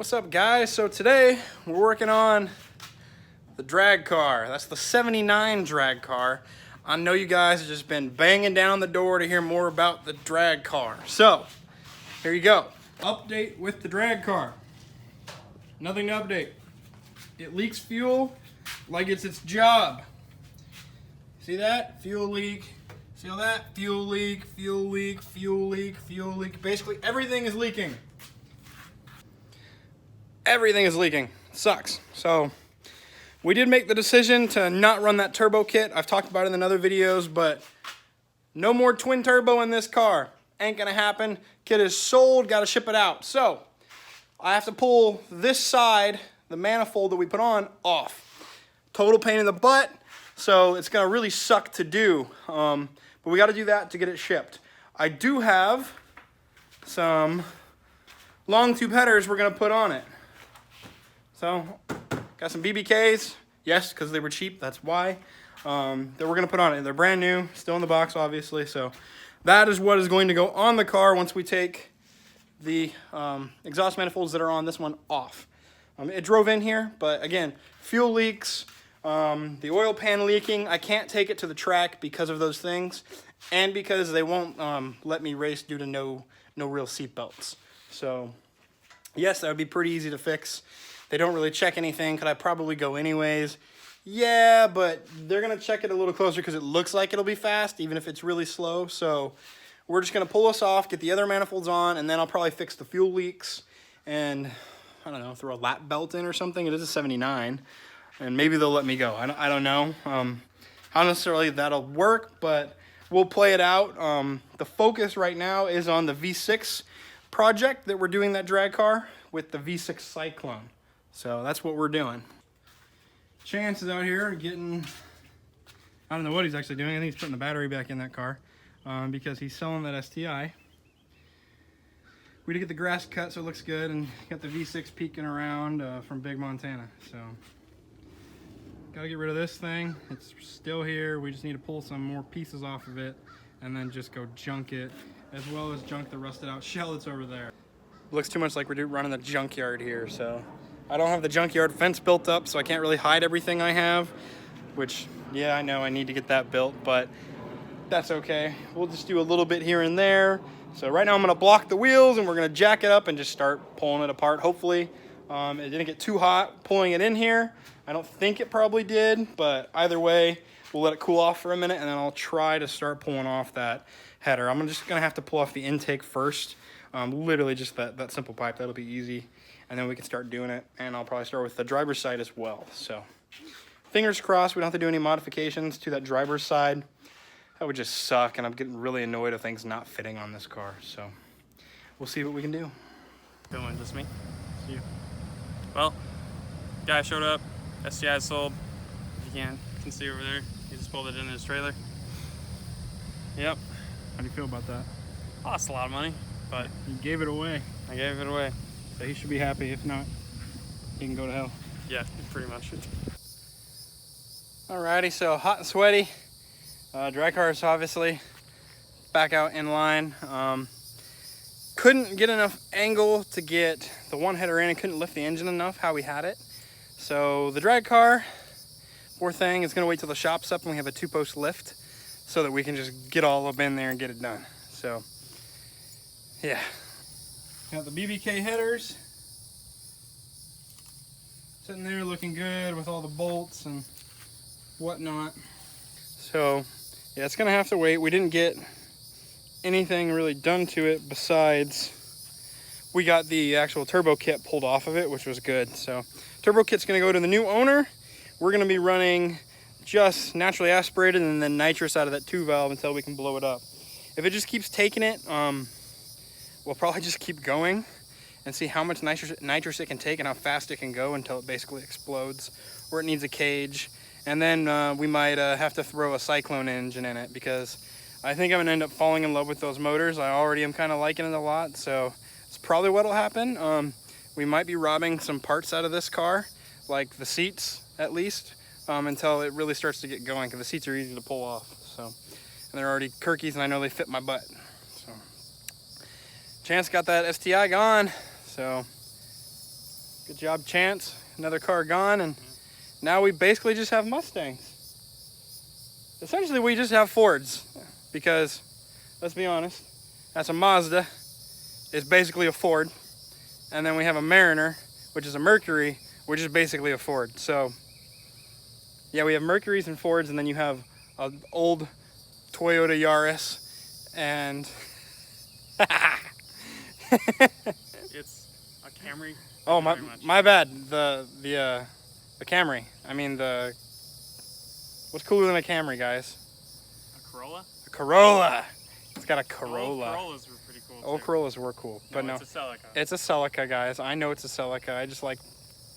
What's up, guys? So today we're working on the drag car. That's the 79 drag car. I know you guys have just been banging down the door to hear more about the drag car. So here you go. Update with the drag car. Nothing to update. It leaks fuel like it's its job. See that? Fuel leak. See all that? Fuel leak, fuel leak, fuel leak, fuel leak. Basically everything is leaking. Everything is leaking. Sucks. So we did make the decision to not run that turbo kit. I've talked about it in other videos, but no more twin turbo in this car. Ain't gonna happen. Kit is sold, gotta ship it out. So I have to pull this side, the manifold that we put on, off. Total pain in the butt, so it's gonna really suck to do. But we gotta do that to get it shipped. I do have some long tube headers we're gonna put on it. So, got some BBKs, yes, because they were cheap, that's why, that we're going to put on it. They're brand new, still in the box, obviously, so that is what is going to go on the car once we take the exhaust manifolds that are on this one off. It drove in here, but again, fuel leaks, the oil pan leaking. I can't take it to the track because of those things, and because they won't let me race due to no real seat belts. So, yes, that would be pretty easy to fix. They don't really check anything. Could I probably go anyways? Yeah, but they're going to check it a little closer because it looks like it'll be fast, even if it's really slow. So we're just going to pull this off, get the other manifolds on, and then I'll probably fix the fuel leaks and, I don't know, throw a lap belt in or something. It is a 79, and maybe they'll let me go. I don't know how necessarily that'll work, but we'll play it out. The focus right now is on the V6 project that we're doing, that drag car, with the V6 Cyclone. So that's what we're doing. Chance is out here getting, I don't know what he's actually doing. I think he's putting the battery back in that car because he's selling that STI. We did get the grass cut, so it looks good, and got the V6 peeking around from Big Montana. So gotta get rid of this thing. It's still here. We just need to pull some more pieces off of it and then just go junk it, as well as junk the rusted out shell that's over there. Looks too much like we're running the junkyard here, so I don't have the junkyard fence built up, so I can't really hide everything I have, which, yeah, I know I need to get that built, but that's okay. We'll just do a little bit here and there. So right now I'm gonna block the wheels and we're gonna jack it up and just start pulling it apart, hopefully. It didn't get too hot pulling it in here. I don't think it probably did, but either way, we'll let it cool off for a minute and then I'll try to start pulling off that header. I'm just gonna have to pull off the intake first. Literally just that simple pipe, that'll be easy. And then we can start doing it, and I'll probably start with the driver's side as well. So fingers crossed we don't have to do any modifications to that driver's side. That would just suck, and I'm getting really annoyed of things not fitting on this car. So we'll see what we can do. Going, just me. See you. Well, guy showed up, STI sold. You can see over there. He just pulled it in his trailer. Yep. How do you feel about that? Lost a lot of money, but You gave it away. I gave it away. So he should be happy. If not, he can go to hell. Yeah, pretty much. Alrighty, so hot and sweaty. Drag car is obviously back out in line. Couldn't get enough angle to get the one header in and couldn't lift the engine enough how we had it. So the drag car, poor thing, is gonna wait till the shop's up and we have a 2-post lift so that we can just get all up in there and get it done. So, yeah. Got the BBK headers sitting there looking good with all the bolts and whatnot. So yeah, it's gonna have to wait. We didn't get anything really done to it besides we got the actual turbo kit pulled off of it, which was good. So turbo kit's gonna go to the new owner. We're gonna be running just naturally aspirated and then nitrous out of that 2 valve until we can blow it up. If it just keeps taking it, we'll probably just keep going and see how much nitrous it can take and how fast it can go until it basically explodes, or it needs a cage. And then we might have to throw a Cyclone engine in it, because I think I'm gonna end up falling in love with those motors. I already am kind of liking it a lot, so it's probably what'll happen. We might be robbing some parts out of this car, like the seats at least, until it really starts to get going, because the seats are easy to pull off. So, and they're already Kirkis and I know they fit my butt. Chance got that STI gone, so Good job, Chance. Another car gone, and now we basically just have Mustangs. Essentially, we just have Fords, because, let's be honest, that's a Mazda. It's basically a Ford. And then we have a Mariner, which is a Mercury, which is basically a Ford. So, yeah, we have Mercuries and Fords, and then you have an old Toyota Yaris, and It's a Camry. oh, Very much. my bad. The Camry. I mean what's cooler than a Camry, guys? A Corolla? A Corolla. It's got a Old Corolla. Corollas were pretty cool. Old too. Corollas were cool, but no. It's a Celica. It's a Celica, guys. I know it's a Celica. I just like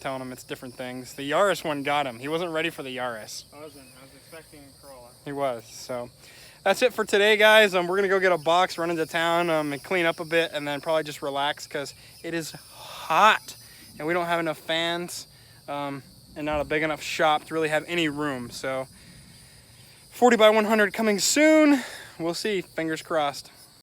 telling him it's different things. The Yaris one got him. He wasn't ready for the Yaris. I was expecting a Corolla. He was. So that's it for today, guys. We're going to go get a box, run into town, and clean up a bit, and then probably just relax because it is hot, and we don't have enough fans, and not a big enough shop to really have any room. So 40 by 100 coming soon. We'll see. Fingers crossed.